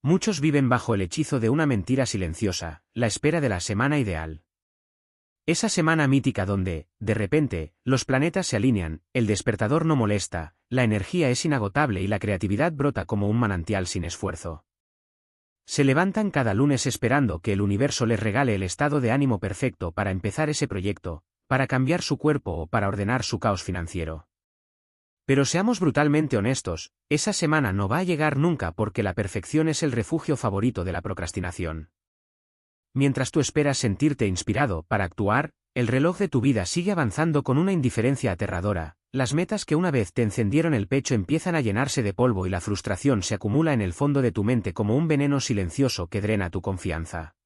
Muchos viven bajo el hechizo de una mentira silenciosa, la espera de la semana ideal. Esa semana mítica donde, de repente, los planetas se alinean, el despertador no molesta, la energía es inagotable y la creatividad brota como un manantial sin esfuerzo. Se levantan cada lunes esperando que el universo les regale el estado de ánimo perfecto para empezar ese proyecto, para cambiar su cuerpo o para ordenar su caos financiero. Pero seamos brutalmente honestos, esa semana no va a llegar nunca porque la perfección es el refugio favorito de la procrastinación. Mientras tú esperas sentirte inspirado para actuar, el reloj de tu vida sigue avanzando con una indiferencia aterradora, las metas que una vez te encendieron el pecho empiezan a llenarse de polvo y la frustración se acumula en el fondo de tu mente como un veneno silencioso que drena tu confianza.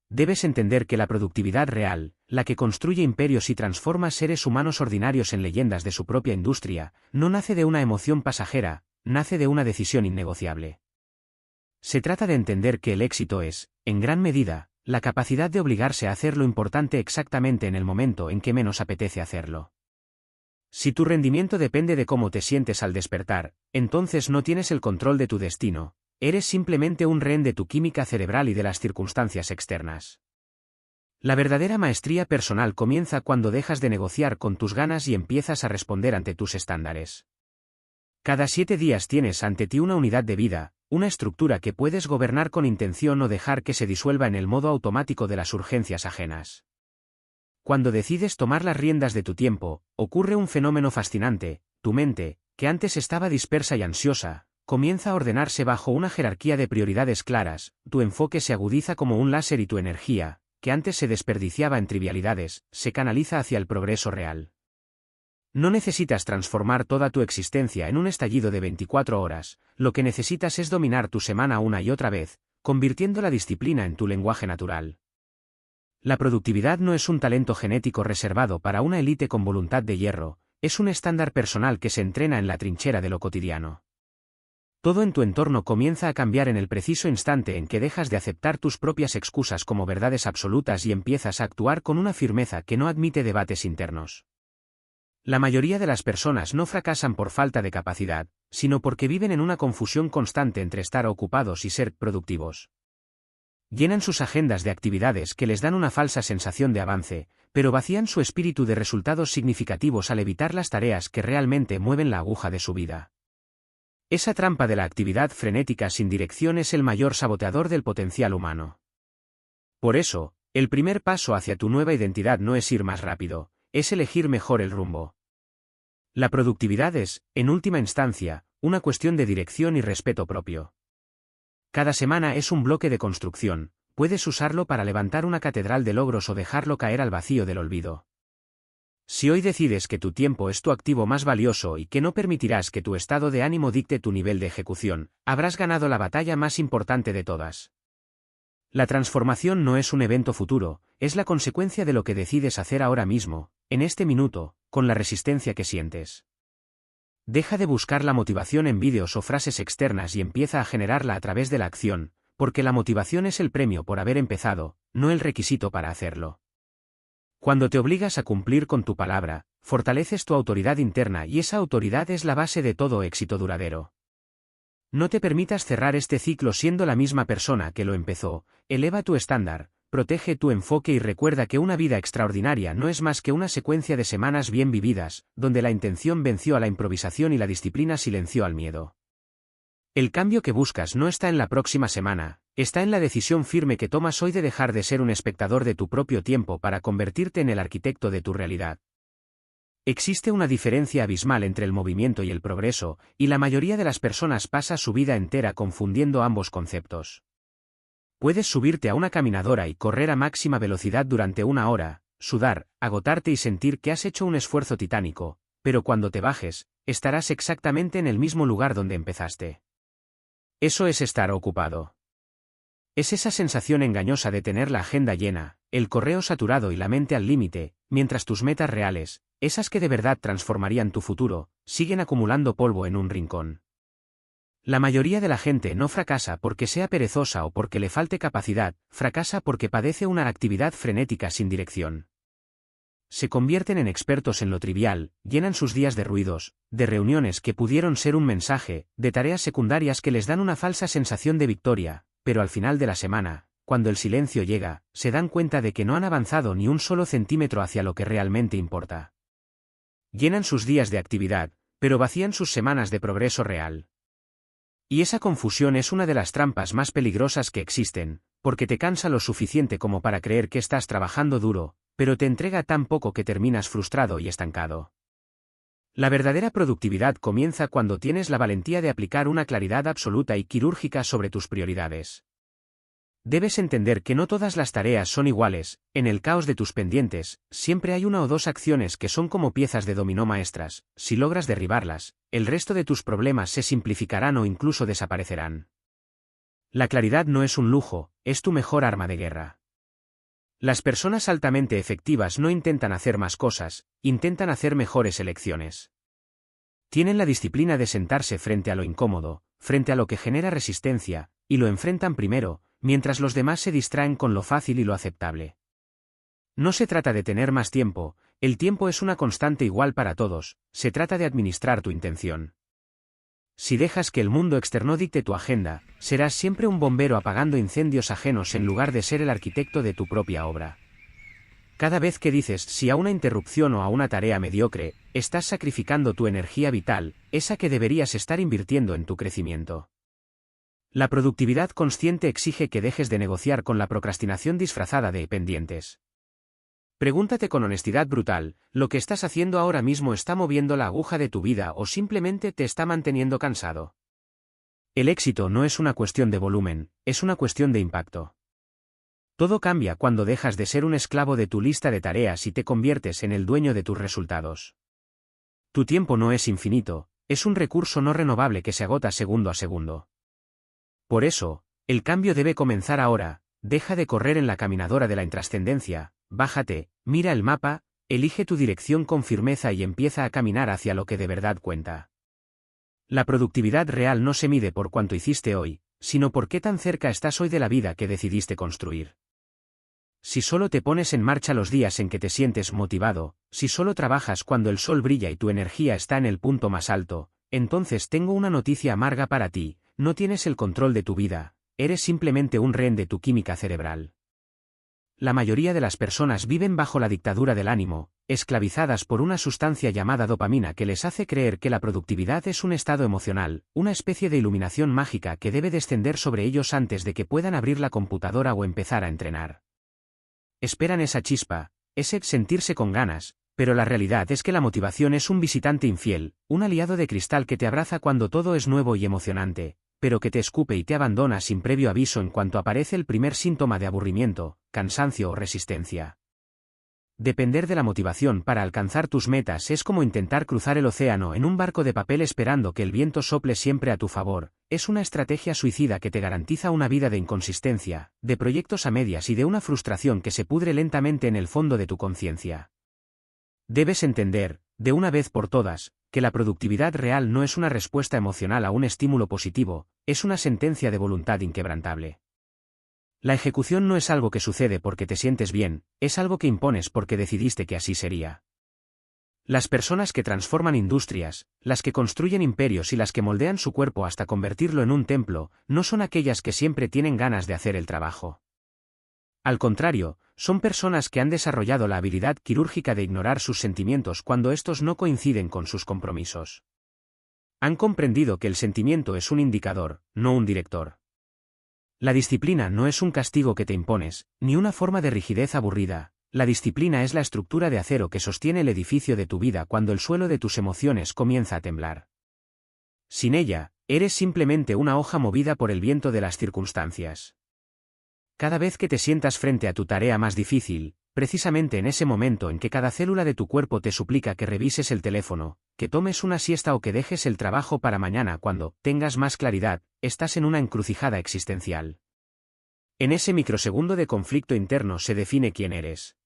Debes entender que la productividad real, la que construye imperios y transforma seres humanos ordinarios en leyendas de su propia industria, no nace de una emoción pasajera, nace de una decisión innegociable. Se trata de entender que el éxito es, en gran medida, la capacidad de obligarse a hacer lo importante exactamente en el momento en que menos apetece hacerlo. Si tu rendimiento depende de cómo te sientes al despertar, entonces no tienes el control de tu destino, eres simplemente un rehén de tu química cerebral y de las circunstancias externas. La verdadera maestría personal comienza cuando dejas de negociar con tus ganas y empiezas a responder ante tus estándares. Cada 7 días tienes ante ti una unidad de vida, una estructura que puedes gobernar con intención o dejar que se disuelva en el modo automático de las urgencias ajenas. Cuando decides tomar las riendas de tu tiempo, ocurre un fenómeno fascinante, tu mente, que antes estaba dispersa y ansiosa, comienza a ordenarse bajo una jerarquía de prioridades claras, tu enfoque se agudiza como un láser y tu energía, que antes se desperdiciaba en trivialidades, se canaliza hacia el progreso real. No necesitas transformar toda tu existencia en un estallido de 24 horas, lo que necesitas es dominar tu semana una y otra vez, convirtiendo la disciplina en tu lenguaje natural. La productividad no es un talento genético reservado para una élite con voluntad de hierro, es un estándar personal que se entrena en la trinchera de lo cotidiano. Todo en tu entorno comienza a cambiar en el preciso instante en que dejas de aceptar tus propias excusas como verdades absolutas y empiezas a actuar con una firmeza que no admite debates internos. La mayoría de las personas no fracasan por falta de capacidad, sino porque viven en una confusión constante entre estar ocupados y ser productivos. Llenan sus agendas de actividades que les dan una falsa sensación de avance, pero vacían su espíritu de resultados significativos al evitar las tareas que realmente mueven la aguja de su vida. Esa trampa de la actividad frenética sin dirección es el mayor saboteador del potencial humano. Por eso, el primer paso hacia tu nueva identidad no es ir más rápido, es elegir mejor el rumbo. La productividad es, en última instancia, una cuestión de dirección y respeto propio. Cada semana es un bloque de construcción, puedes usarlo para levantar una catedral de logros o dejarlo caer al vacío del olvido. Si hoy decides que tu tiempo es tu activo más valioso y que no permitirás que tu estado de ánimo dicte tu nivel de ejecución, habrás ganado la batalla más importante de todas. La transformación no es un evento futuro, es la consecuencia de lo que decides hacer ahora mismo, en este minuto, con la resistencia que sientes. Deja de buscar la motivación en vídeos o frases externas y empieza a generarla a través de la acción, porque la motivación es el premio por haber empezado, no el requisito para hacerlo. Cuando te obligas a cumplir con tu palabra, fortaleces tu autoridad interna y esa autoridad es la base de todo éxito duradero. No te permitas cerrar este ciclo siendo la misma persona que lo empezó, eleva tu estándar, protege tu enfoque y recuerda que una vida extraordinaria no es más que una secuencia de semanas bien vividas, donde la intención venció a la improvisación y la disciplina silenció al miedo. El cambio que buscas no está en la próxima semana, está en la decisión firme que tomas hoy de dejar de ser un espectador de tu propio tiempo para convertirte en el arquitecto de tu realidad. Existe una diferencia abismal entre el movimiento y el progreso, y la mayoría de las personas pasa su vida entera confundiendo ambos conceptos. Puedes subirte a una caminadora y correr a máxima velocidad durante 1 hora, sudar, agotarte y sentir que has hecho un esfuerzo titánico, pero cuando te bajes, estarás exactamente en el mismo lugar donde empezaste. Eso es estar ocupado. Es esa sensación engañosa de tener la agenda llena, el correo saturado y la mente al límite, mientras tus metas reales, esas que de verdad transformarían tu futuro, siguen acumulando polvo en un rincón. La mayoría de la gente no fracasa porque sea perezosa o porque le falte capacidad, fracasa porque padece una actividad frenética sin dirección. se convierten en expertos en lo trivial, llenan sus días de ruidos, de reuniones que pudieron ser un mensaje, de tareas secundarias que les dan una falsa sensación de victoria, pero al final de la semana, cuando el silencio llega, se dan cuenta de que no han avanzado ni un solo centímetro hacia lo que realmente importa. Llenan sus días de actividad, pero vacían sus semanas de progreso real. Y esa confusión es una de las trampas más peligrosas que existen, porque te cansa lo suficiente como para creer que estás trabajando duro, pero te entrega tan poco que terminas frustrado y estancado. La verdadera productividad comienza cuando tienes la valentía de aplicar una claridad absoluta y quirúrgica sobre tus prioridades. Debes entender que no todas las tareas son iguales, en el caos de tus pendientes, siempre hay una o dos acciones que son como piezas de dominó maestras, si logras derribarlas, el resto de tus problemas se simplificarán o incluso desaparecerán. La claridad no es un lujo, es tu mejor arma de guerra. Las personas altamente efectivas no intentan hacer más cosas, intentan hacer mejores elecciones. Tienen la disciplina de sentarse frente a lo incómodo, frente a lo que genera resistencia, y lo enfrentan primero, mientras los demás se distraen con lo fácil y lo aceptable. No se trata de tener más tiempo, el tiempo es una constante igual para todos, se trata de administrar tu intención. Si dejas que el mundo externo dicte tu agenda, serás siempre un bombero apagando incendios ajenos en lugar de ser el arquitecto de tu propia obra. Cada vez que dices sí a una interrupción o a una tarea mediocre, estás sacrificando tu energía vital, esa que deberías estar invirtiendo en tu crecimiento. La productividad consciente exige que dejes de negociar con la procrastinación disfrazada de pendientes. Pregúntate con honestidad brutal, ¿lo que estás haciendo ahora mismo está moviendo la aguja de tu vida o simplemente te está manteniendo cansado? El éxito no es una cuestión de volumen, es una cuestión de impacto. Todo cambia cuando dejas de ser un esclavo de tu lista de tareas y te conviertes en el dueño de tus resultados. Tu tiempo no es infinito, es un recurso no renovable que se agota segundo a segundo. Por eso, el cambio debe comenzar ahora, deja de correr en la caminadora de la intrascendencia, bájate, mira el mapa, elige tu dirección con firmeza y empieza a caminar hacia lo que de verdad cuenta. La productividad real no se mide por cuánto hiciste hoy, sino por qué tan cerca estás hoy de la vida que decidiste construir. Si solo te pones en marcha los días en que te sientes motivado, si solo trabajas cuando el sol brilla y tu energía está en el punto más alto, entonces tengo una noticia amarga para ti, no tienes el control de tu vida, eres simplemente un rehén de tu química cerebral. La mayoría de las personas viven bajo la dictadura del ánimo, esclavizadas por una sustancia llamada dopamina que les hace creer que la productividad es un estado emocional, una especie de iluminación mágica que debe descender sobre ellos antes de que puedan abrir la computadora o empezar a entrenar. Esperan esa chispa, ese sentirse con ganas, pero la realidad es que la motivación es un visitante infiel, un aliado de cristal que te abraza cuando todo es nuevo y emocionante, pero que te escupe y te abandona sin previo aviso en cuanto aparece el primer síntoma de aburrimiento, cansancio o resistencia. Depender de la motivación para alcanzar tus metas es como intentar cruzar el océano en un barco de papel esperando que el viento sople siempre a tu favor, es una estrategia suicida que te garantiza una vida de inconsistencia, de proyectos a medias y de una frustración que se pudre lentamente en el fondo de tu conciencia. Debes entender, de una vez por todas, que la productividad real no es una respuesta emocional a un estímulo positivo, es una sentencia de voluntad inquebrantable. La ejecución no es algo que sucede porque te sientes bien, es algo que impones porque decidiste que así sería. Las personas que transforman industrias, las que construyen imperios y las que moldean su cuerpo hasta convertirlo en un templo, no son aquellas que siempre tienen ganas de hacer el trabajo. Al contrario, son personas que han desarrollado la habilidad quirúrgica de ignorar sus sentimientos cuando estos no coinciden con sus compromisos. Han comprendido que el sentimiento es un indicador, no un director. La disciplina no es un castigo que te impones, ni una forma de rigidez aburrida, la disciplina es la estructura de acero que sostiene el edificio de tu vida cuando el suelo de tus emociones comienza a temblar. Sin ella, eres simplemente una hoja movida por el viento de las circunstancias. Cada vez que te sientas frente a tu tarea más difícil, precisamente en ese momento en que cada célula de tu cuerpo te suplica que revises el teléfono, que tomes una siesta o que dejes el trabajo para mañana cuando tengas más claridad, estás en una encrucijada existencial. En ese microsegundo de conflicto interno se define quién eres.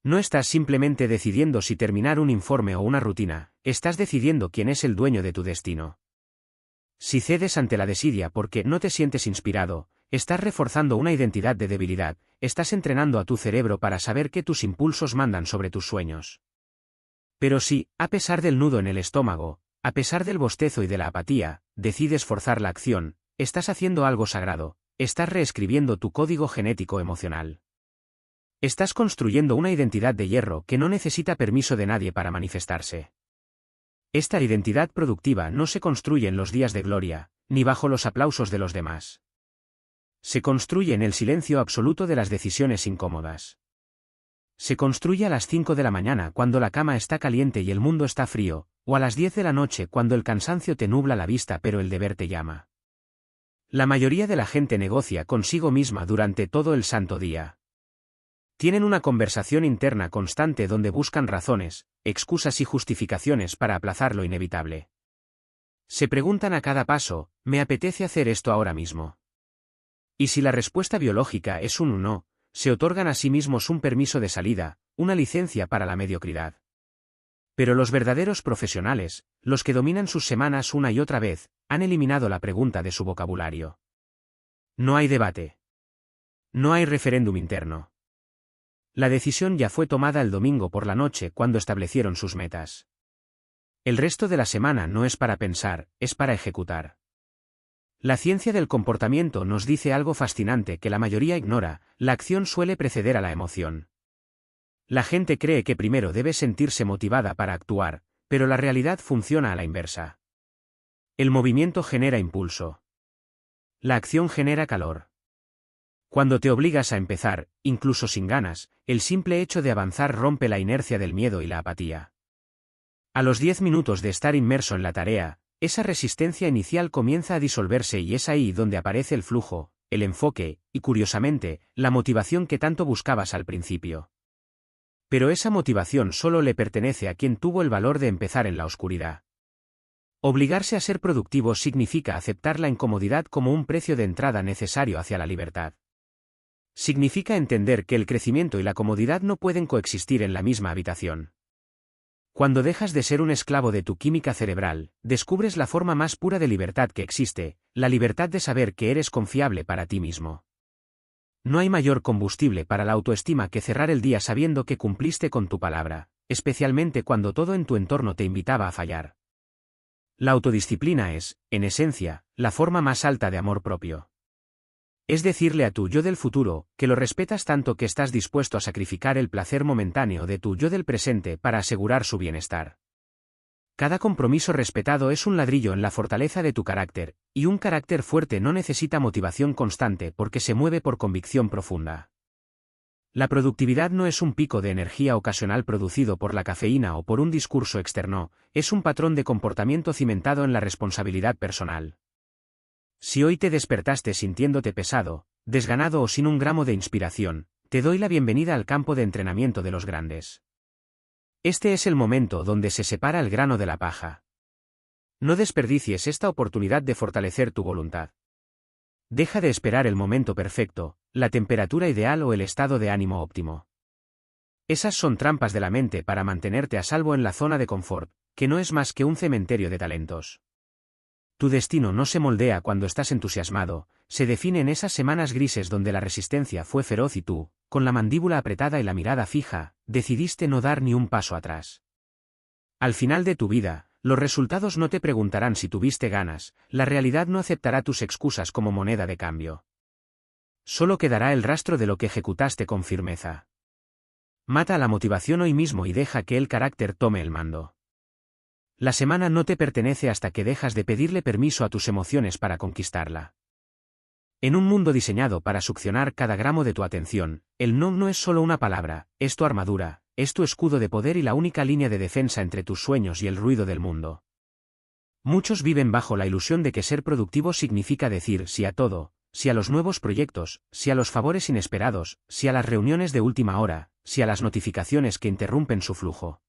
No estás simplemente decidiendo si terminar un informe o una rutina, estás decidiendo quién es el dueño de tu destino. Si cedes ante la desidia porque no te sientes inspirado, Estás reforzando una identidad de debilidad, estás entrenando a tu cerebro para saber que tus impulsos mandan sobre tus sueños. Pero si, a pesar del nudo en el estómago, a pesar del bostezo y de la apatía, decides forzar la acción, estás haciendo algo sagrado, estás reescribiendo tu código genético emocional. Estás construyendo una identidad de hierro que no necesita permiso de nadie para manifestarse. Esta identidad productiva no se construye en los días de gloria, ni bajo los aplausos de los demás. Se construye en el silencio absoluto de las decisiones incómodas. Se construye a las 5 de la mañana cuando la cama está caliente y el mundo está frío, o a las 10 de la noche cuando el cansancio te nubla la vista pero el deber te llama. La mayoría de la gente negocia consigo misma durante todo el santo día. Tienen una conversación interna constante donde buscan razones, excusas y justificaciones para aplazar lo inevitable. Se preguntan a cada paso, ¿me apetece hacer esto ahora mismo? Y si la respuesta biológica es un no, se otorgan a sí mismos un permiso de salida, una licencia para la mediocridad. Pero los verdaderos profesionales, los que dominan sus semanas una y otra vez, han eliminado la pregunta de su vocabulario. No hay debate. No hay referéndum interno. La decisión ya fue tomada el domingo por la noche cuando establecieron sus metas. El resto de la semana no es para pensar, es para ejecutar. La ciencia del comportamiento nos dice algo fascinante que la mayoría ignora: la acción suele preceder a la emoción. La gente cree que primero debe sentirse motivada para actuar, pero la realidad funciona a la inversa. El movimiento genera impulso. La acción genera calor. Cuando te obligas a empezar, incluso sin ganas, el simple hecho de avanzar rompe la inercia del miedo y la apatía. A los 10 minutos de estar inmerso en la tarea, esa resistencia inicial comienza a disolverse y es ahí donde aparece el flujo, el enfoque, y curiosamente, la motivación que tanto buscabas al principio. Pero esa motivación solo le pertenece a quien tuvo el valor de empezar en la oscuridad. Obligarse a ser productivo significa aceptar la incomodidad como un precio de entrada necesario hacia la libertad. Significa entender que el crecimiento y la comodidad no pueden coexistir en la misma habitación. Cuando dejas de ser un esclavo de tu química cerebral, descubres la forma más pura de libertad que existe, la libertad de saber que eres confiable para ti mismo. No hay mayor combustible para la autoestima que cerrar el día sabiendo que cumpliste con tu palabra, especialmente cuando todo en tu entorno te invitaba a fallar. La autodisciplina es, en esencia, la forma más alta de amor propio. Es decirle a tu yo del futuro, que lo respetas tanto que estás dispuesto a sacrificar el placer momentáneo de tu yo del presente para asegurar su bienestar. Cada compromiso respetado es un ladrillo en la fortaleza de tu carácter, y un carácter fuerte no necesita motivación constante porque se mueve por convicción profunda. La productividad no es un pico de energía ocasional producido por la cafeína o por un discurso externo, es un patrón de comportamiento cimentado en la responsabilidad personal. Si hoy te despertaste sintiéndote pesado, desganado o sin un gramo de inspiración, te doy la bienvenida al campo de entrenamiento de los grandes. Este es el momento donde se separa el grano de la paja. No desperdicies esta oportunidad de fortalecer tu voluntad. Deja de esperar el momento perfecto, la temperatura ideal o el estado de ánimo óptimo. Esas son trampas de la mente para mantenerte a salvo en la zona de confort, que no es más que un cementerio de talentos. Tu destino no se moldea cuando estás entusiasmado, se define en esas semanas grises donde la resistencia fue feroz y tú, con la mandíbula apretada y la mirada fija, decidiste no dar ni un paso atrás. Al final de tu vida, los resultados no te preguntarán si tuviste ganas, la realidad no aceptará tus excusas como moneda de cambio. Solo quedará el rastro de lo que ejecutaste con firmeza. Mata la motivación hoy mismo y deja que el carácter tome el mando. La semana no te pertenece hasta que dejas de pedirle permiso a tus emociones para conquistarla. En un mundo diseñado para succionar cada gramo de tu atención, el no es solo una palabra, es tu armadura, es tu escudo de poder y la única línea de defensa entre tus sueños y el ruido del mundo. Muchos viven bajo la ilusión de que ser productivo significa decir sí a todo, sí a los nuevos proyectos, sí a los favores inesperados, sí a las reuniones de última hora, sí a las notificaciones que interrumpen su flujo.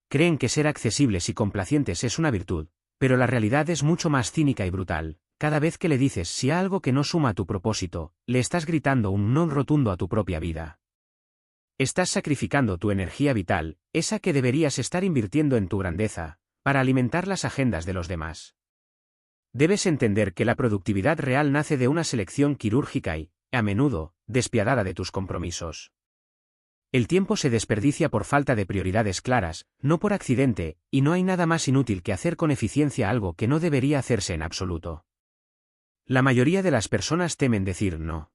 Creen que ser accesibles y complacientes es una virtud, pero la realidad es mucho más cínica y brutal. Cada vez que le dices sí a algo que no suma a tu propósito, le estás gritando un no rotundo a tu propia vida. Estás sacrificando tu energía vital, esa que deberías estar invirtiendo en tu grandeza, para alimentar las agendas de los demás. Debes entender que la productividad real nace de una selección quirúrgica y, a menudo, despiadada de tus compromisos. El tiempo se desperdicia por falta de prioridades claras, no por accidente, y no hay nada más inútil que hacer con eficiencia algo que no debería hacerse en absoluto. La mayoría de las personas temen decir no.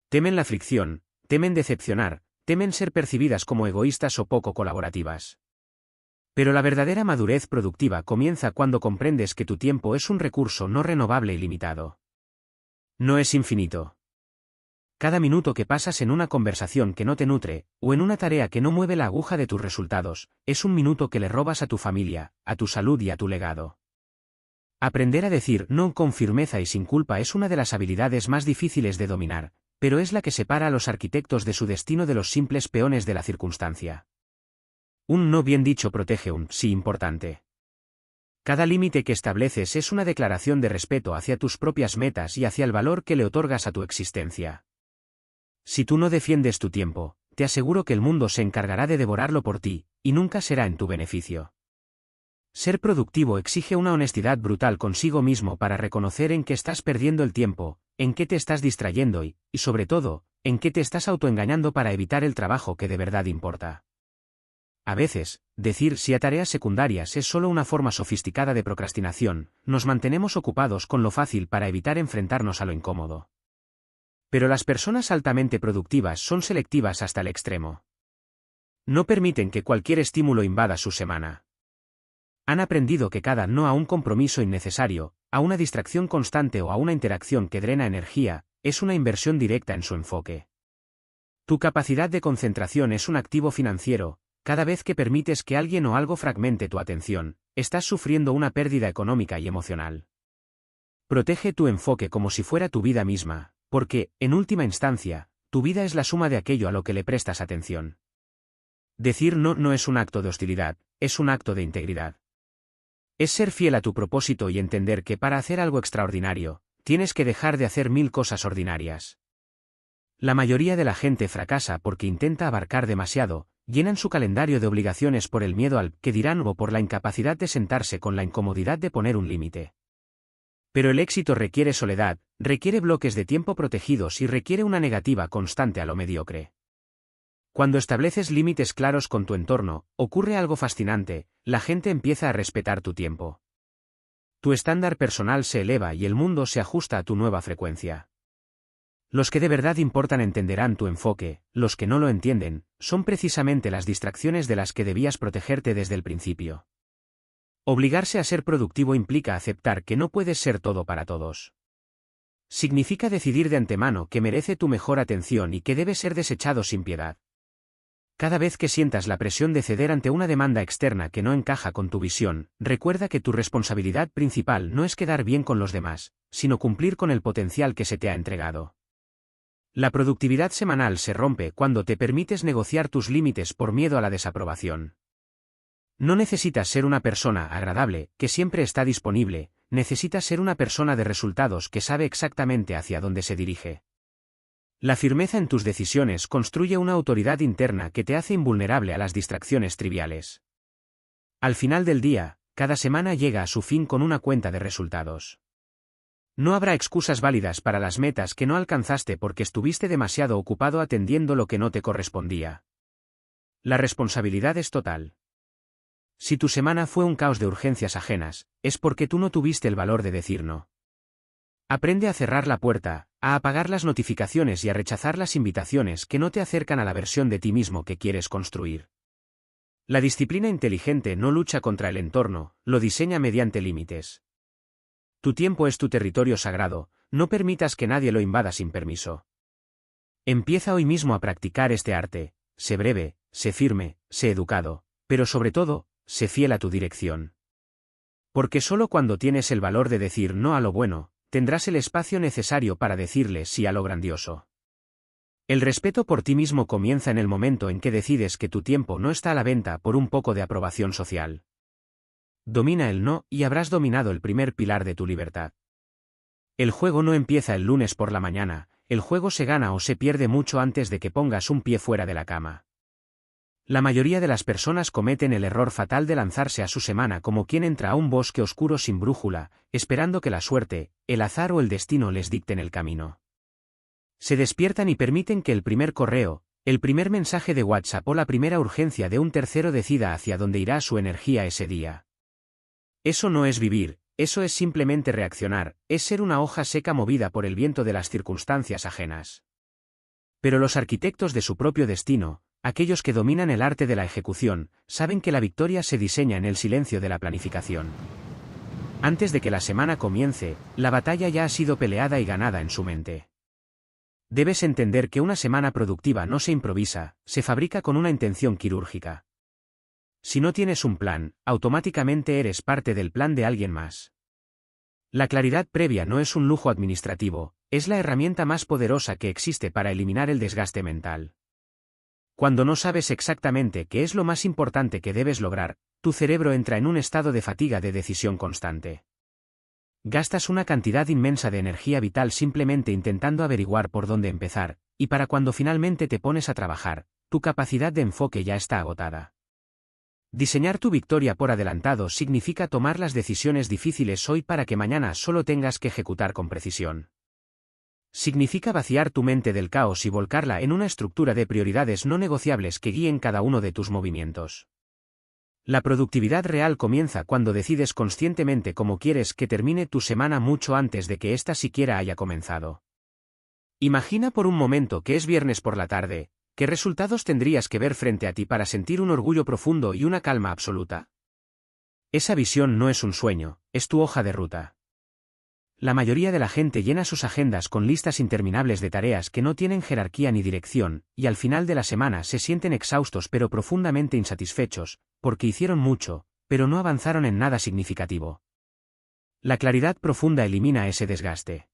Temen la fricción, temen decepcionar, temen ser percibidas como egoístas o poco colaborativas. Pero la verdadera madurez productiva comienza cuando comprendes que tu tiempo es un recurso no renovable y limitado. No es infinito. Cada minuto que pasas en una conversación que no te nutre, o en una tarea que no mueve la aguja de tus resultados, es un minuto que le robas a tu familia, a tu salud y a tu legado. Aprender a decir no con firmeza y sin culpa es una de las habilidades más difíciles de dominar, pero es la que separa a los arquitectos de su destino de los simples peones de la circunstancia. Un no bien dicho protege un sí importante. Cada límite que estableces es una declaración de respeto hacia tus propias metas y hacia el valor que le otorgas a tu existencia. Si tú no defiendes tu tiempo, te aseguro que el mundo se encargará de devorarlo por ti, y nunca será en tu beneficio. Ser productivo exige una honestidad brutal consigo mismo para reconocer en qué estás perdiendo el tiempo, en qué te estás distrayendo y, sobre todo, en qué te estás autoengañando para evitar el trabajo que de verdad importa. A veces, decir sí a tareas secundarias es solo una forma sofisticada de procrastinación, nos mantenemos ocupados con lo fácil para evitar enfrentarnos a lo incómodo. Pero las personas altamente productivas son selectivas hasta el extremo. No permiten que cualquier estímulo invada su semana. Han aprendido que cada no a un compromiso innecesario, a una distracción constante o a una interacción que drena energía, es una inversión directa en su enfoque. Tu capacidad de concentración es un activo financiero. Cada vez que permites que alguien o algo fragmente tu atención, estás sufriendo una pérdida económica y emocional. Protege tu enfoque como si fuera tu vida misma, porque, en última instancia, tu vida es la suma de aquello a lo que le prestas atención. Decir no no es un acto de hostilidad, es un acto de integridad. Es ser fiel a tu propósito y entender que para hacer algo extraordinario, tienes que dejar de hacer 1000 cosas ordinarias. La mayoría de la gente fracasa porque intenta abarcar demasiado, llenan su calendario de obligaciones por el miedo al «qué dirán» o por la incapacidad de sentarse con la incomodidad de poner un límite. Pero el éxito requiere soledad, requiere bloques de tiempo protegidos y requiere una negativa constante a lo mediocre. Cuando estableces límites claros con tu entorno, ocurre algo fascinante, la gente empieza a respetar tu tiempo. Tu estándar personal se eleva y el mundo se ajusta a tu nueva frecuencia. Los que de verdad importan entenderán tu enfoque, los que no lo entienden, son precisamente las distracciones de las que debías protegerte desde el principio. Obligarse a ser productivo implica aceptar que no puedes ser todo para todos. Significa decidir de antemano que merece tu mejor atención y que debe ser desechado sin piedad. Cada vez que sientas la presión de ceder ante una demanda externa que no encaja con tu visión, recuerda que tu responsabilidad principal no es quedar bien con los demás, sino cumplir con el potencial que se te ha entregado. La productividad semanal se rompe cuando te permites negociar tus límites por miedo a la desaprobación. No necesitas ser una persona agradable, que siempre está disponible, necesitas ser una persona de resultados que sabe exactamente hacia dónde se dirige. La firmeza en tus decisiones construye una autoridad interna que te hace invulnerable a las distracciones triviales. Al final del día, cada semana llega a su fin con una cuenta de resultados. No habrá excusas válidas para las metas que no alcanzaste porque estuviste demasiado ocupado atendiendo lo que no te correspondía. La responsabilidad es total. Si tu semana fue un caos de urgencias ajenas, es porque tú no tuviste el valor de decir no. Aprende a cerrar la puerta, a apagar las notificaciones y a rechazar las invitaciones que no te acercan a la versión de ti mismo que quieres construir. La disciplina inteligente no lucha contra el entorno, lo diseña mediante límites. Tu tiempo es tu territorio sagrado, no permitas que nadie lo invada sin permiso. Empieza hoy mismo a practicar este arte, sé breve, sé firme, sé educado, pero sobre todo, sé fiel a tu dirección. Porque solo cuando tienes el valor de decir no a lo bueno, tendrás el espacio necesario para decirle sí a lo grandioso. El respeto por ti mismo comienza en el momento en que decides que tu tiempo no está a la venta por un poco de aprobación social. Domina el no y habrás dominado el primer pilar de tu libertad. El juego no empieza el lunes por la mañana, el juego se gana o se pierde mucho antes de que pongas un pie fuera de la cama. La mayoría de las personas cometen el error fatal de lanzarse a su semana como quien entra a un bosque oscuro sin brújula, esperando que la suerte, el azar o el destino les dicten el camino. Se despiertan y permiten que el primer correo, el primer mensaje de WhatsApp o la primera urgencia de un tercero decida hacia dónde irá su energía ese día. Eso no es vivir, eso es simplemente reaccionar, es ser una hoja seca movida por el viento de las circunstancias ajenas. Pero los arquitectos de su propio destino, aquellos que dominan el arte de la ejecución, saben que la victoria se diseña en el silencio de la planificación. Antes de que la semana comience, la batalla ya ha sido peleada y ganada en su mente. Debes entender que una semana productiva no se improvisa, se fabrica con una intención quirúrgica. Si no tienes un plan, automáticamente eres parte del plan de alguien más. La claridad previa no es un lujo administrativo, es la herramienta más poderosa que existe para eliminar el desgaste mental. Cuando no sabes exactamente qué es lo más importante que debes lograr, tu cerebro entra en un estado de fatiga de decisión constante. Gastas una cantidad inmensa de energía vital simplemente intentando averiguar por dónde empezar, y para cuando finalmente te pones a trabajar, tu capacidad de enfoque ya está agotada. Diseñar tu victoria por adelantado significa tomar las decisiones difíciles hoy para que mañana solo tengas que ejecutar con precisión. Significa vaciar tu mente del caos y volcarla en una estructura de prioridades no negociables que guíen cada uno de tus movimientos. La productividad real comienza cuando decides conscientemente cómo quieres que termine tu semana mucho antes de que ésta siquiera haya comenzado. Imagina por un momento que es viernes por la tarde. ¿Qué resultados tendrías que ver frente a ti para sentir un orgullo profundo y una calma absoluta? Esa visión no es un sueño, es tu hoja de ruta. La mayoría de la gente llena sus agendas con listas interminables de tareas que no tienen jerarquía ni dirección, y al final de la semana se sienten exhaustos pero profundamente insatisfechos, porque hicieron mucho, pero no avanzaron en nada significativo. La claridad profunda elimina ese desgaste.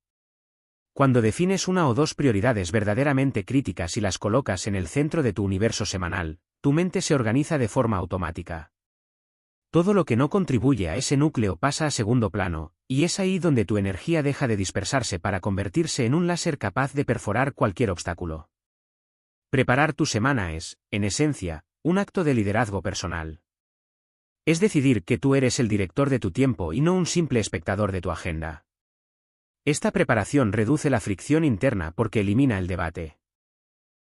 Cuando defines una o dos prioridades verdaderamente críticas y las colocas en el centro de tu universo semanal, tu mente se organiza de forma automática. Todo lo que no contribuye a ese núcleo pasa a segundo plano, y es ahí donde tu energía deja de dispersarse para convertirse en un láser capaz de perforar cualquier obstáculo. Preparar tu semana es, en esencia, un acto de liderazgo personal. Es decidir que tú eres el director de tu tiempo y no un simple espectador de tu agenda. Esta preparación reduce la fricción interna porque elimina el debate.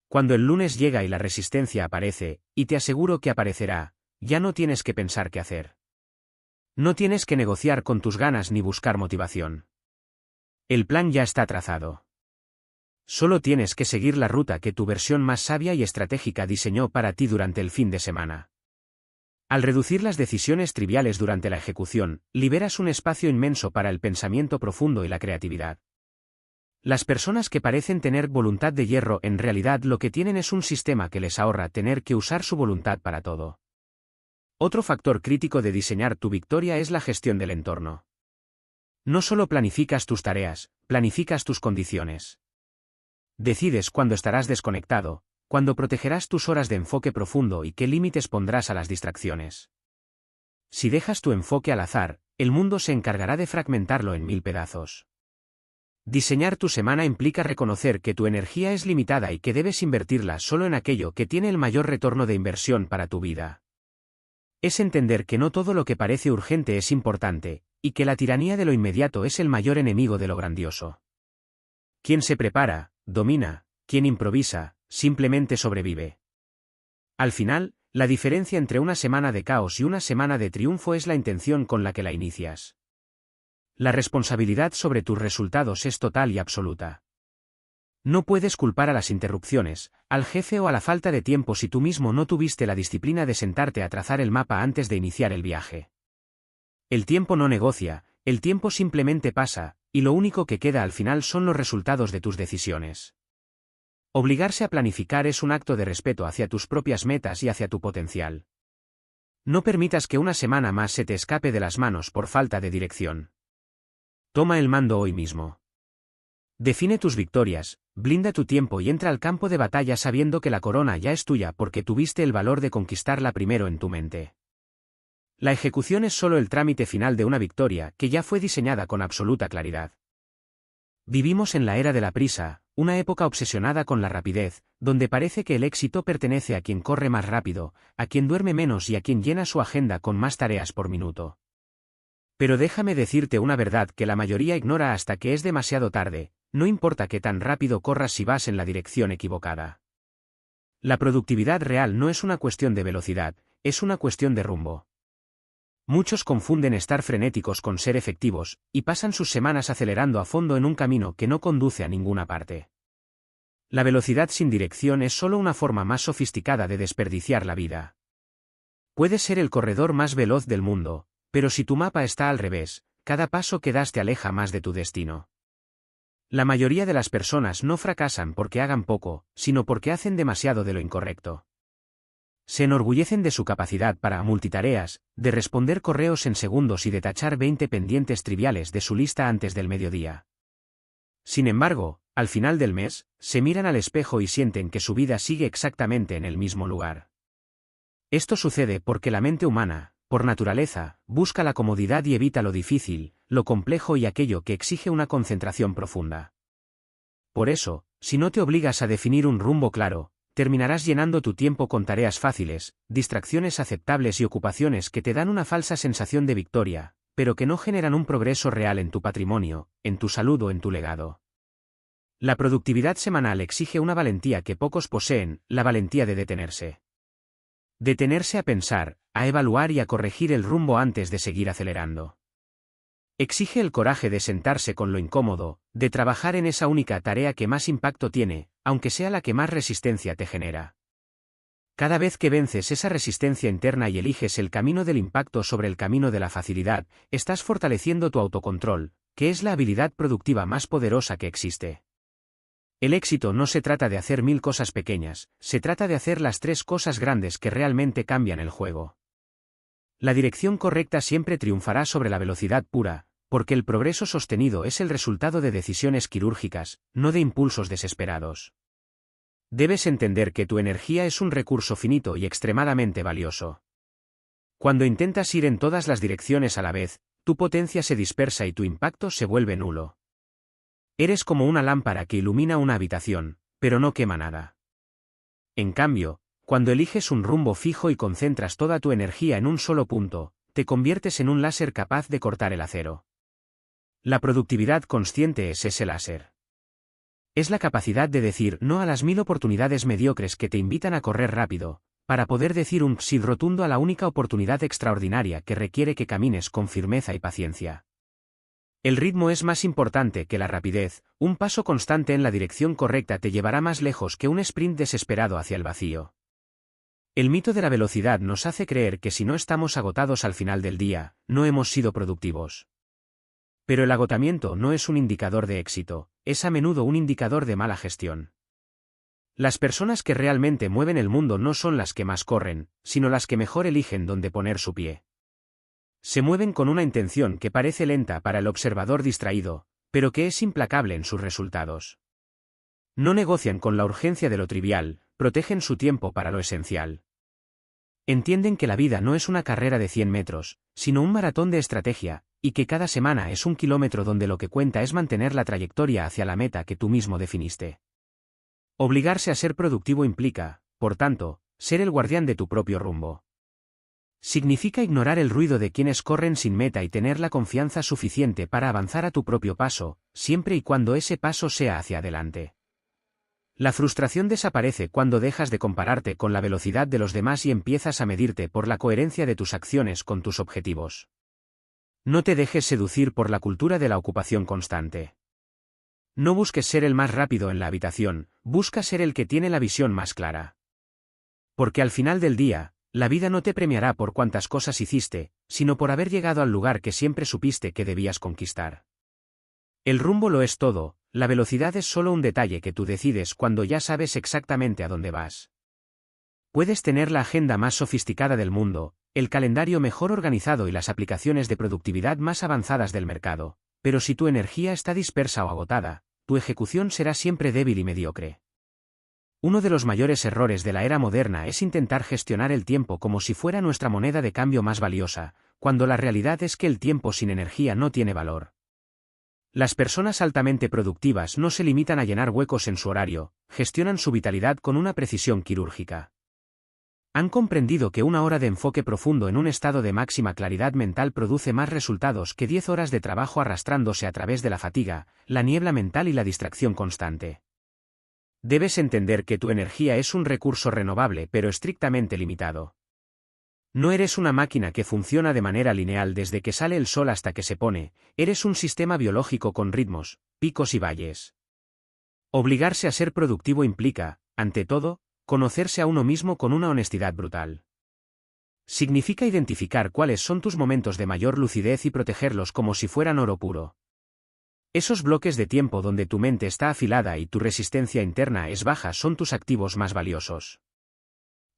Cuando el lunes llega y la resistencia aparece, y te aseguro que aparecerá, ya no tienes que pensar qué hacer. No tienes que negociar con tus ganas ni buscar motivación. El plan ya está trazado. Solo tienes que seguir la ruta que tu versión más sabia y estratégica diseñó para ti durante el fin de semana. Al reducir las decisiones triviales durante la ejecución, liberas un espacio inmenso para el pensamiento profundo y la creatividad. Las personas que parecen tener voluntad de hierro en realidad lo que tienen es un sistema que les ahorra tener que usar su voluntad para todo. Otro factor crítico de diseñar tu victoria es la gestión del entorno. No solo planificas tus tareas, planificas tus condiciones. Decides cuándo estarás desconectado, cuándo protegerás tus horas de enfoque profundo y qué límites pondrás a las distracciones. Si dejas tu enfoque al azar, el mundo se encargará de fragmentarlo en 1000 pedazos. Diseñar tu semana implica reconocer que tu energía es limitada y que debes invertirla solo en aquello que tiene el mayor retorno de inversión para tu vida. Es entender que no todo lo que parece urgente es importante, y que la tiranía de lo inmediato es el mayor enemigo de lo grandioso. Quien se prepara, domina; quien improvisa, simplemente sobrevive. Al final, la diferencia entre una semana de caos y una semana de triunfo es la intención con la que la inicias. La responsabilidad sobre tus resultados es total y absoluta. No puedes culpar a las interrupciones, al jefe o a la falta de tiempo si tú mismo no tuviste la disciplina de sentarte a trazar el mapa antes de iniciar el viaje. El tiempo no negocia, el tiempo simplemente pasa, y lo único que queda al final son los resultados de tus decisiones. Obligarse a planificar es un acto de respeto hacia tus propias metas y hacia tu potencial. No permitas que una semana más se te escape de las manos por falta de dirección. Toma el mando hoy mismo. Define tus victorias, blinda tu tiempo y entra al campo de batalla sabiendo que la corona ya es tuya porque tuviste el valor de conquistarla primero en tu mente. La ejecución es solo el trámite final de una victoria que ya fue diseñada con absoluta claridad. Vivimos en la era de la prisa, una época obsesionada con la rapidez, donde parece que el éxito pertenece a quien corre más rápido, a quien duerme menos y a quien llena su agenda con más tareas por minuto. Pero déjame decirte una verdad que la mayoría ignora hasta que es demasiado tarde: no importa qué tan rápido corras si vas en la dirección equivocada. La productividad real no es una cuestión de velocidad, es una cuestión de rumbo. Muchos confunden estar frenéticos con ser efectivos, y pasan sus semanas acelerando a fondo en un camino que no conduce a ninguna parte. La velocidad sin dirección es solo una forma más sofisticada de desperdiciar la vida. Puedes ser el corredor más veloz del mundo, pero si tu mapa está al revés, cada paso que das te aleja más de tu destino. La mayoría de las personas no fracasan porque hagan poco, sino porque hacen demasiado de lo incorrecto. Se enorgullecen de su capacidad para multitareas, de responder correos en segundos y de tachar 20 pendientes triviales de su lista antes del mediodía. Sin embargo, al final del mes, se miran al espejo y sienten que su vida sigue exactamente en el mismo lugar. Esto sucede porque la mente humana, por naturaleza, busca la comodidad y evita lo difícil, lo complejo y aquello que exige una concentración profunda. Por eso, si no te obligas a definir un rumbo claro, terminarás llenando tu tiempo con tareas fáciles, distracciones aceptables y ocupaciones que te dan una falsa sensación de victoria, pero que no generan un progreso real en tu patrimonio, en tu salud o en tu legado. La productividad semanal exige una valentía que pocos poseen: la valentía de detenerse. Detenerse a pensar, a evaluar y a corregir el rumbo antes de seguir acelerando. Exige el coraje de sentarse con lo incómodo, de trabajar en esa única tarea que más impacto tiene, aunque sea la que más resistencia te genera. Cada vez que vences esa resistencia interna y eliges el camino del impacto sobre el camino de la facilidad, estás fortaleciendo tu autocontrol, que es la habilidad productiva más poderosa que existe. El éxito no se trata de hacer 1000 cosas pequeñas, se trata de hacer las 3 cosas grandes que realmente cambian el juego. La dirección correcta siempre triunfará sobre la velocidad pura, porque el progreso sostenido es el resultado de decisiones quirúrgicas, no de impulsos desesperados. Debes entender que tu energía es un recurso finito y extremadamente valioso. Cuando intentas ir en todas las direcciones a la vez, tu potencia se dispersa y tu impacto se vuelve nulo. Eres como una lámpara que ilumina una habitación, pero no quema nada. En cambio, cuando eliges un rumbo fijo y concentras toda tu energía en un solo punto, te conviertes en un láser capaz de cortar el acero. La productividad consciente es ese láser. Es la capacidad de decir no a las 1000 oportunidades mediocres que te invitan a correr rápido, para poder decir un sí rotundo a la única oportunidad extraordinaria que requiere que camines con firmeza y paciencia. El ritmo es más importante que la rapidez: un paso constante en la dirección correcta te llevará más lejos que un sprint desesperado hacia el vacío. El mito de la velocidad nos hace creer que si no estamos agotados al final del día, no hemos sido productivos. Pero el agotamiento no es un indicador de éxito, es a menudo un indicador de mala gestión. Las personas que realmente mueven el mundo no son las que más corren, sino las que mejor eligen dónde poner su pie. Se mueven con una intención que parece lenta para el observador distraído, pero que es implacable en sus resultados. No negocian con la urgencia de lo trivial, protegen su tiempo para lo esencial. Entienden que la vida no es una carrera de 100 metros, sino un maratón de estrategia, y que cada semana es un kilómetro donde lo que cuenta es mantener la trayectoria hacia la meta que tú mismo definiste. Obligarse a ser productivo implica, por tanto, ser el guardián de tu propio rumbo. Significa ignorar el ruido de quienes corren sin meta y tener la confianza suficiente para avanzar a tu propio paso, siempre y cuando ese paso sea hacia adelante. La frustración desaparece cuando dejas de compararte con la velocidad de los demás y empiezas a medirte por la coherencia de tus acciones con tus objetivos. No te dejes seducir por la cultura de la ocupación constante. No busques ser el más rápido en la habitación, busca ser el que tiene la visión más clara. Porque al final del día, la vida no te premiará por cuántas cosas hiciste, sino por haber llegado al lugar que siempre supiste que debías conquistar. El rumbo lo es todo, la velocidad es solo un detalle que tú decides cuando ya sabes exactamente a dónde vas. Puedes tener la agenda más sofisticada del mundo, el calendario mejor organizado y las aplicaciones de productividad más avanzadas del mercado, pero si tu energía está dispersa o agotada, tu ejecución será siempre débil y mediocre. Uno de los mayores errores de la era moderna es intentar gestionar el tiempo como si fuera nuestra moneda de cambio más valiosa, cuando la realidad es que el tiempo sin energía no tiene valor. Las personas altamente productivas no se limitan a llenar huecos en su horario, gestionan su vitalidad con una precisión quirúrgica. Han comprendido que una hora de enfoque profundo en un estado de máxima claridad mental produce más resultados que 10 horas de trabajo arrastrándose a través de la fatiga, la niebla mental y la distracción constante. Debes entender que tu energía es un recurso renovable pero estrictamente limitado. No eres una máquina que funciona de manera lineal desde que sale el sol hasta que se pone, eres un sistema biológico con ritmos, picos y valles. Obligarse a ser productivo implica, ante todo, conocerse a uno mismo con una honestidad brutal. Significa identificar cuáles son tus momentos de mayor lucidez y protegerlos como si fueran oro puro. Esos bloques de tiempo donde tu mente está afilada y tu resistencia interna es baja son tus activos más valiosos.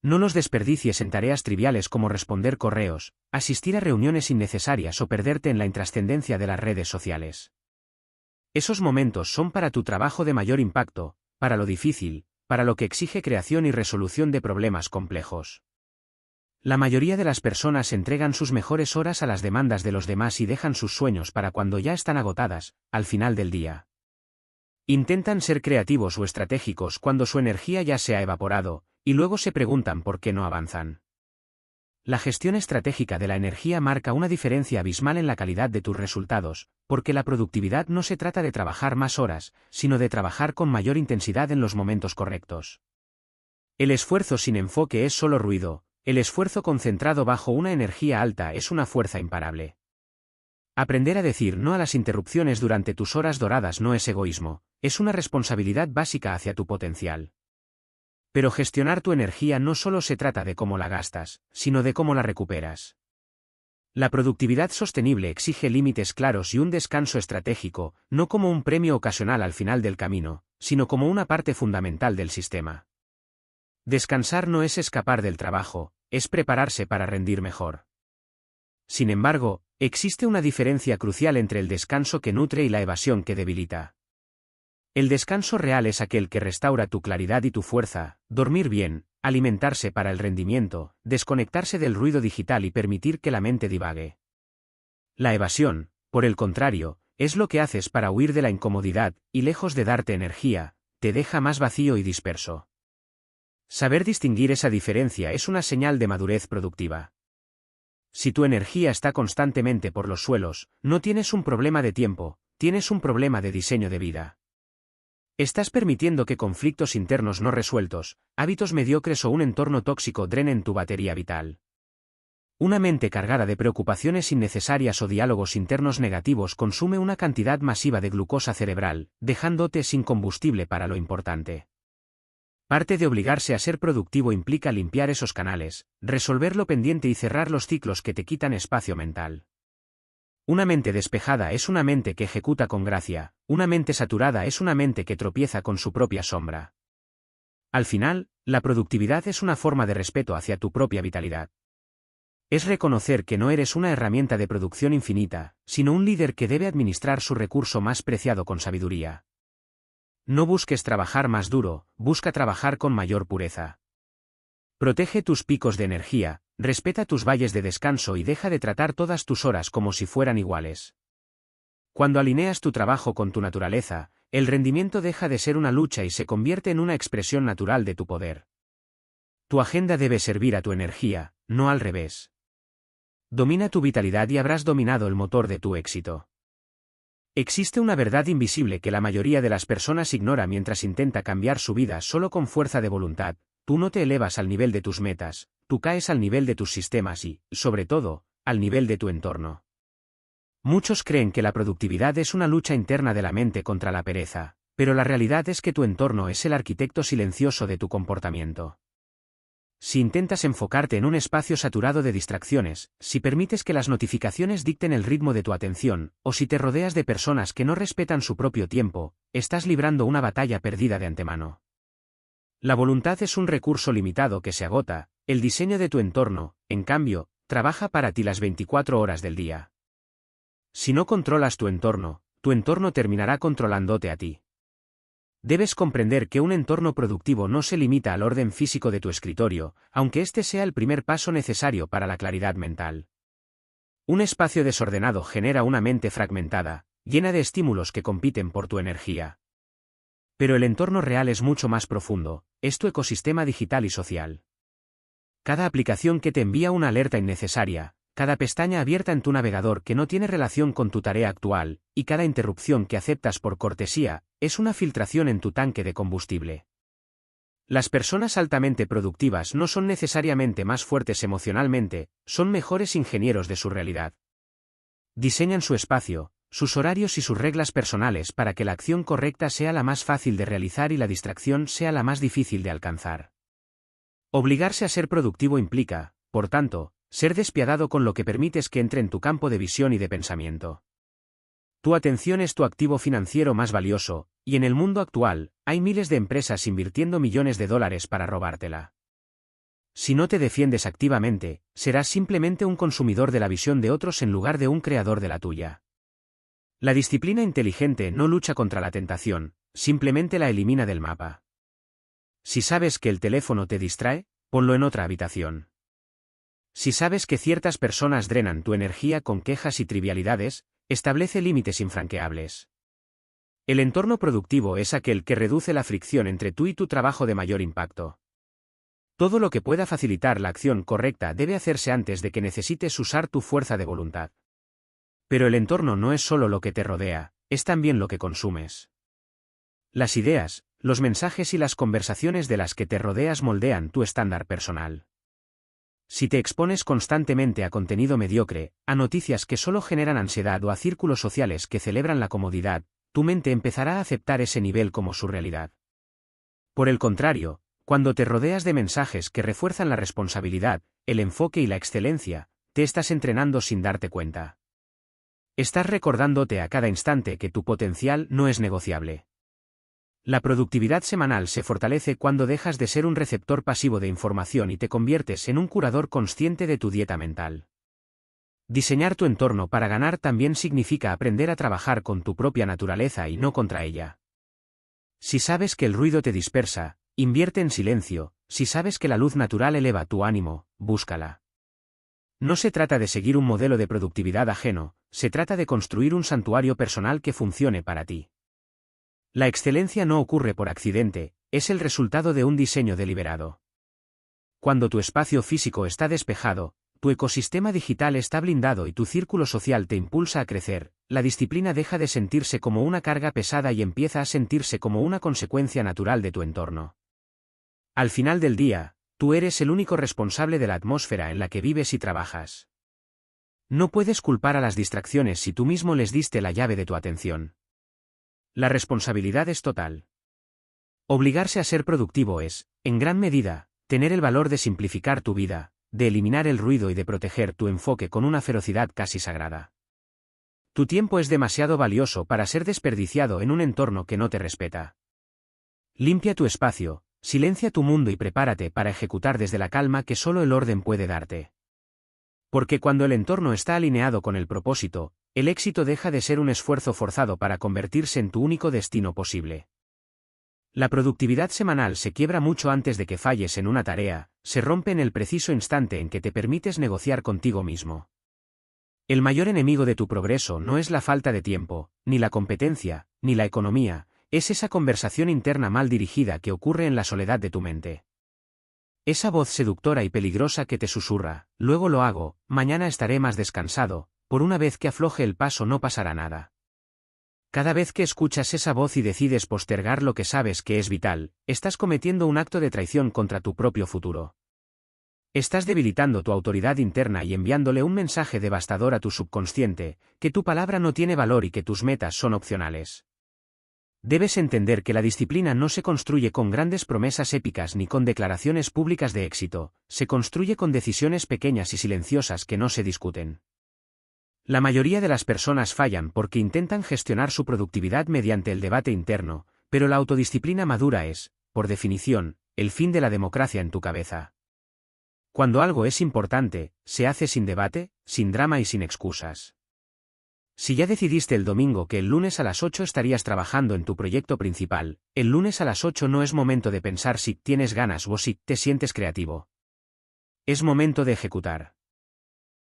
No los desperdicies en tareas triviales como responder correos, asistir a reuniones innecesarias o perderte en la intrascendencia de las redes sociales. Esos momentos son para tu trabajo de mayor impacto, para lo difícil, para lo que exige creación y resolución de problemas complejos. La mayoría de las personas entregan sus mejores horas a las demandas de los demás y dejan sus sueños para cuando ya están agotadas, al final del día. Intentan ser creativos o estratégicos cuando su energía ya se ha evaporado, y luego se preguntan por qué no avanzan. La gestión estratégica de la energía marca una diferencia abismal en la calidad de tus resultados, porque la productividad no se trata de trabajar más horas, sino de trabajar con mayor intensidad en los momentos correctos. El esfuerzo sin enfoque es solo ruido, el esfuerzo concentrado bajo una energía alta es una fuerza imparable. Aprender a decir no a las interrupciones durante tus horas doradas no es egoísmo, es una responsabilidad básica hacia tu potencial. Pero gestionar tu energía no solo se trata de cómo la gastas, sino de cómo la recuperas. La productividad sostenible exige límites claros y un descanso estratégico, no como un premio ocasional al final del camino, sino como una parte fundamental del sistema. Descansar no es escapar del trabajo, es prepararse para rendir mejor. Sin embargo, existe una diferencia crucial entre el descanso que nutre y la evasión que debilita. El descanso real es aquel que restaura tu claridad y tu fuerza, dormir bien, alimentarse para el rendimiento, desconectarse del ruido digital y permitir que la mente divague. La evasión, por el contrario, es lo que haces para huir de la incomodidad, y lejos de darte energía, te deja más vacío y disperso. Saber distinguir esa diferencia es una señal de madurez productiva. Si tu energía está constantemente por los suelos, no tienes un problema de tiempo, tienes un problema de diseño de vida. Estás permitiendo que conflictos internos no resueltos, hábitos mediocres o un entorno tóxico drenen tu batería vital. Una mente cargada de preocupaciones innecesarias o diálogos internos negativos consume una cantidad masiva de glucosa cerebral, dejándote sin combustible para lo importante. Parte de obligarse a ser productivo implica limpiar esos canales, resolver lo pendiente y cerrar los ciclos que te quitan espacio mental. Una mente despejada es una mente que ejecuta con gracia, una mente saturada es una mente que tropieza con su propia sombra. Al final, la productividad es una forma de respeto hacia tu propia vitalidad. Es reconocer que no eres una herramienta de producción infinita, sino un líder que debe administrar su recurso más preciado con sabiduría. No busques trabajar más duro, busca trabajar con mayor pureza. Protege tus picos de energía, respeta tus valles de descanso y deja de tratar todas tus horas como si fueran iguales. Cuando alineas tu trabajo con tu naturaleza, el rendimiento deja de ser una lucha y se convierte en una expresión natural de tu poder. Tu agenda debe servir a tu energía, no al revés. Domina tu vitalidad y habrás dominado el motor de tu éxito. Existe una verdad invisible que la mayoría de las personas ignora mientras intenta cambiar su vida solo con fuerza de voluntad. Tú no te elevas al nivel de tus metas, tú caes al nivel de tus sistemas y, sobre todo, al nivel de tu entorno. Muchos creen que la productividad es una lucha interna de la mente contra la pereza, pero la realidad es que tu entorno es el arquitecto silencioso de tu comportamiento. Si intentas enfocarte en un espacio saturado de distracciones, si permites que las notificaciones dicten el ritmo de tu atención, o si te rodeas de personas que no respetan su propio tiempo, estás librando una batalla perdida de antemano. La voluntad es un recurso limitado que se agota, el diseño de tu entorno, en cambio, trabaja para ti las 24 horas del día. Si no controlas tu entorno terminará controlándote a ti. Debes comprender que un entorno productivo no se limita al orden físico de tu escritorio, aunque este sea el primer paso necesario para la claridad mental. Un espacio desordenado genera una mente fragmentada, llena de estímulos que compiten por tu energía. Pero el entorno real es mucho más profundo, es tu ecosistema digital y social. Cada aplicación que te envía una alerta innecesaria, cada pestaña abierta en tu navegador que no tiene relación con tu tarea actual, y cada interrupción que aceptas por cortesía, es una filtración en tu tanque de combustible. Las personas altamente productivas no son necesariamente más fuertes emocionalmente, son mejores ingenieros de su realidad. Diseñan su espacio, sus horarios y sus reglas personales para que la acción correcta sea la más fácil de realizar y la distracción sea la más difícil de alcanzar. Obligarse a ser productivo implica, por tanto, ser despiadado con lo que permites que entre en tu campo de visión y de pensamiento. Tu atención es tu activo financiero más valioso, y en el mundo actual, hay miles de empresas invirtiendo millones de dólares para robártela. Si no te defiendes activamente, serás simplemente un consumidor de la visión de otros en lugar de un creador de la tuya. La disciplina inteligente no lucha contra la tentación, simplemente la elimina del mapa. Si sabes que el teléfono te distrae, ponlo en otra habitación. Si sabes que ciertas personas drenan tu energía con quejas y trivialidades, establece límites infranqueables. El entorno productivo es aquel que reduce la fricción entre tú y tu trabajo de mayor impacto. Todo lo que pueda facilitar la acción correcta debe hacerse antes de que necesites usar tu fuerza de voluntad. Pero el entorno no es solo lo que te rodea, es también lo que consumes. Las ideas, los mensajes y las conversaciones de las que te rodeas moldean tu estándar personal. Si te expones constantemente a contenido mediocre, a noticias que solo generan ansiedad o a círculos sociales que celebran la comodidad, tu mente empezará a aceptar ese nivel como su realidad. Por el contrario, cuando te rodeas de mensajes que refuerzan la responsabilidad, el enfoque y la excelencia, te estás entrenando sin darte cuenta. Estás recordándote a cada instante que tu potencial no es negociable. La productividad semanal se fortalece cuando dejas de ser un receptor pasivo de información y te conviertes en un curador consciente de tu dieta mental. Diseñar tu entorno para ganar también significa aprender a trabajar con tu propia naturaleza y no contra ella. Si sabes que el ruido te dispersa, invierte en silencio, si sabes que la luz natural eleva tu ánimo, búscala. No se trata de seguir un modelo de productividad ajeno, se trata de construir un santuario personal que funcione para ti. La excelencia no ocurre por accidente, es el resultado de un diseño deliberado. Cuando tu espacio físico está despejado, tu ecosistema digital está blindado y tu círculo social te impulsa a crecer, la disciplina deja de sentirse como una carga pesada y empieza a sentirse como una consecuencia natural de tu entorno. Al final del día, tú eres el único responsable de la atmósfera en la que vives y trabajas. No puedes culpar a las distracciones si tú mismo les diste la llave de tu atención. La responsabilidad es total. Obligarse a ser productivo es, en gran medida, tener el valor de simplificar tu vida, de eliminar el ruido y de proteger tu enfoque con una ferocidad casi sagrada. Tu tiempo es demasiado valioso para ser desperdiciado en un entorno que no te respeta. Limpia tu espacio, silencia tu mundo y prepárate para ejecutar desde la calma que solo el orden puede darte. Porque cuando el entorno está alineado con el propósito, el éxito deja de ser un esfuerzo forzado para convertirse en tu único destino posible. La productividad semanal se quiebra mucho antes de que falles en una tarea, se rompe en el preciso instante en que te permites negociar contigo mismo. El mayor enemigo de tu progreso no es la falta de tiempo, ni la competencia, ni la economía, es esa conversación interna mal dirigida que ocurre en la soledad de tu mente. Esa voz seductora y peligrosa que te susurra, luego lo hago, mañana estaré más descansado, por una vez que afloje el paso no pasará nada. Cada vez que escuchas esa voz y decides postergar lo que sabes que es vital, estás cometiendo un acto de traición contra tu propio futuro. Estás debilitando tu autoridad interna y enviándole un mensaje devastador a tu subconsciente, que tu palabra no tiene valor y que tus metas son opcionales. Debes entender que la disciplina no se construye con grandes promesas épicas ni con declaraciones públicas de éxito, se construye con decisiones pequeñas y silenciosas que no se discuten. La mayoría de las personas fallan porque intentan gestionar su productividad mediante el debate interno, pero la autodisciplina madura es, por definición, el fin de la democracia en tu cabeza. Cuando algo es importante, se hace sin debate, sin drama y sin excusas. Si ya decidiste el domingo que el lunes a las 8 estarías trabajando en tu proyecto principal, el lunes a las 8 no es momento de pensar si tienes ganas o si te sientes creativo. Es momento de ejecutar.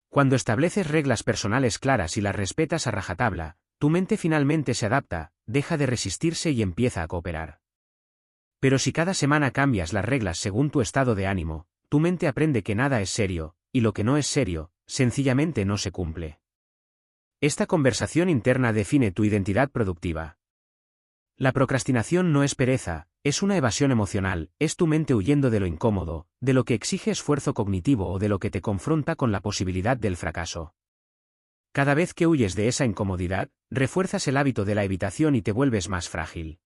Cuando estableces reglas personales claras y las respetas a rajatabla, tu mente finalmente se adapta, deja de resistirse y empieza a cooperar. Pero si cada semana cambias las reglas según tu estado de ánimo, tu mente aprende que nada es serio, y lo que no es serio, sencillamente no se cumple. Esta conversación interna define tu identidad productiva. La procrastinación no es pereza, es una evasión emocional, es tu mente huyendo de lo incómodo, de lo que exige esfuerzo cognitivo o de lo que te confronta con la posibilidad del fracaso. Cada vez que huyes de esa incomodidad, refuerzas el hábito de la evitación y te vuelves más frágil.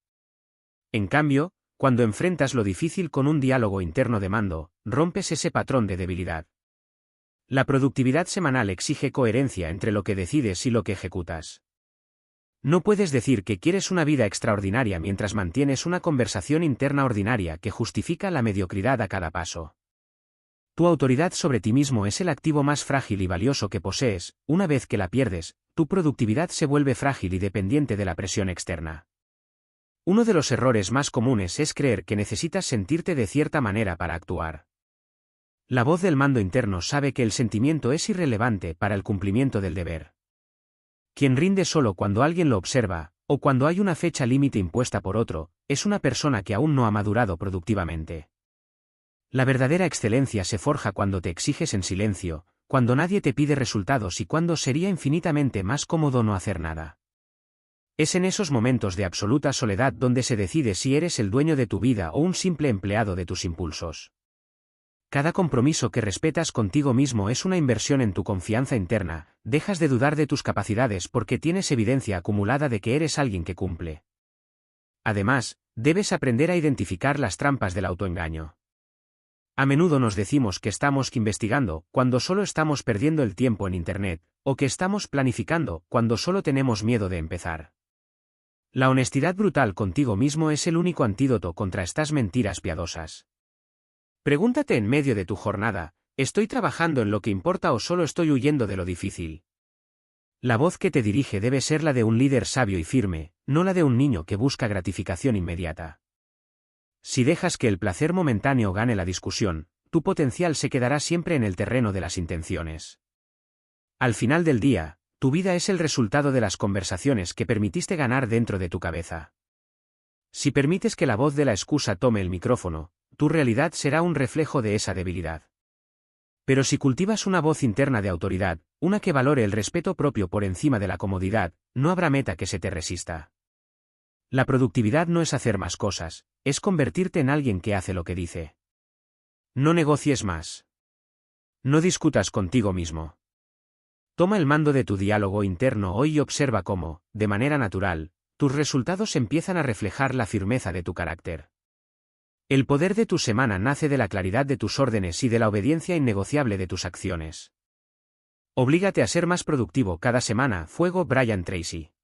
En cambio, cuando enfrentas lo difícil con un diálogo interno de mando, rompes ese patrón de debilidad. La productividad semanal exige coherencia entre lo que decides y lo que ejecutas. No puedes decir que quieres una vida extraordinaria mientras mantienes una conversación interna ordinaria que justifica la mediocridad a cada paso. Tu autoridad sobre ti mismo es el activo más frágil y valioso que posees. Una vez que la pierdes, tu productividad se vuelve frágil y dependiente de la presión externa. Uno de los errores más comunes es creer que necesitas sentirte de cierta manera para actuar. La voz del mando interno sabe que el sentimiento es irrelevante para el cumplimiento del deber. Quien rinde solo cuando alguien lo observa, o cuando hay una fecha límite impuesta por otro, es una persona que aún no ha madurado productivamente. La verdadera excelencia se forja cuando te exiges en silencio, cuando nadie te pide resultados y cuando sería infinitamente más cómodo no hacer nada. Es en esos momentos de absoluta soledad donde se decide si eres el dueño de tu vida o un simple empleado de tus impulsos. Cada compromiso que respetas contigo mismo es una inversión en tu confianza interna, dejas de dudar de tus capacidades porque tienes evidencia acumulada de que eres alguien que cumple. Además, debes aprender a identificar las trampas del autoengaño. A menudo nos decimos que estamos investigando, cuando solo estamos perdiendo el tiempo en Internet, o que estamos planificando, cuando solo tenemos miedo de empezar. La honestidad brutal contigo mismo es el único antídoto contra estas mentiras piadosas. Pregúntate en medio de tu jornada, ¿estoy trabajando en lo que importa o solo estoy huyendo de lo difícil? La voz que te dirige debe ser la de un líder sabio y firme, no la de un niño que busca gratificación inmediata. Si dejas que el placer momentáneo gane la discusión, tu potencial se quedará siempre en el terreno de las intenciones. Al final del día, tu vida es el resultado de las conversaciones que permitiste ganar dentro de tu cabeza. Si permites que la voz de la excusa tome el micrófono, tu realidad será un reflejo de esa debilidad. Pero si cultivas una voz interna de autoridad, una que valore el respeto propio por encima de la comodidad, no habrá meta que se te resista. La productividad no es hacer más cosas, es convertirte en alguien que hace lo que dice. No negocies más. No discutas contigo mismo. Toma el mando de tu diálogo interno hoy y observa cómo, de manera natural, tus resultados empiezan a reflejar la firmeza de tu carácter. El poder de tu semana nace de la claridad de tus órdenes y de la obediencia innegociable de tus acciones. Oblígate a ser más productivo cada semana. Fuego Brian Tracy.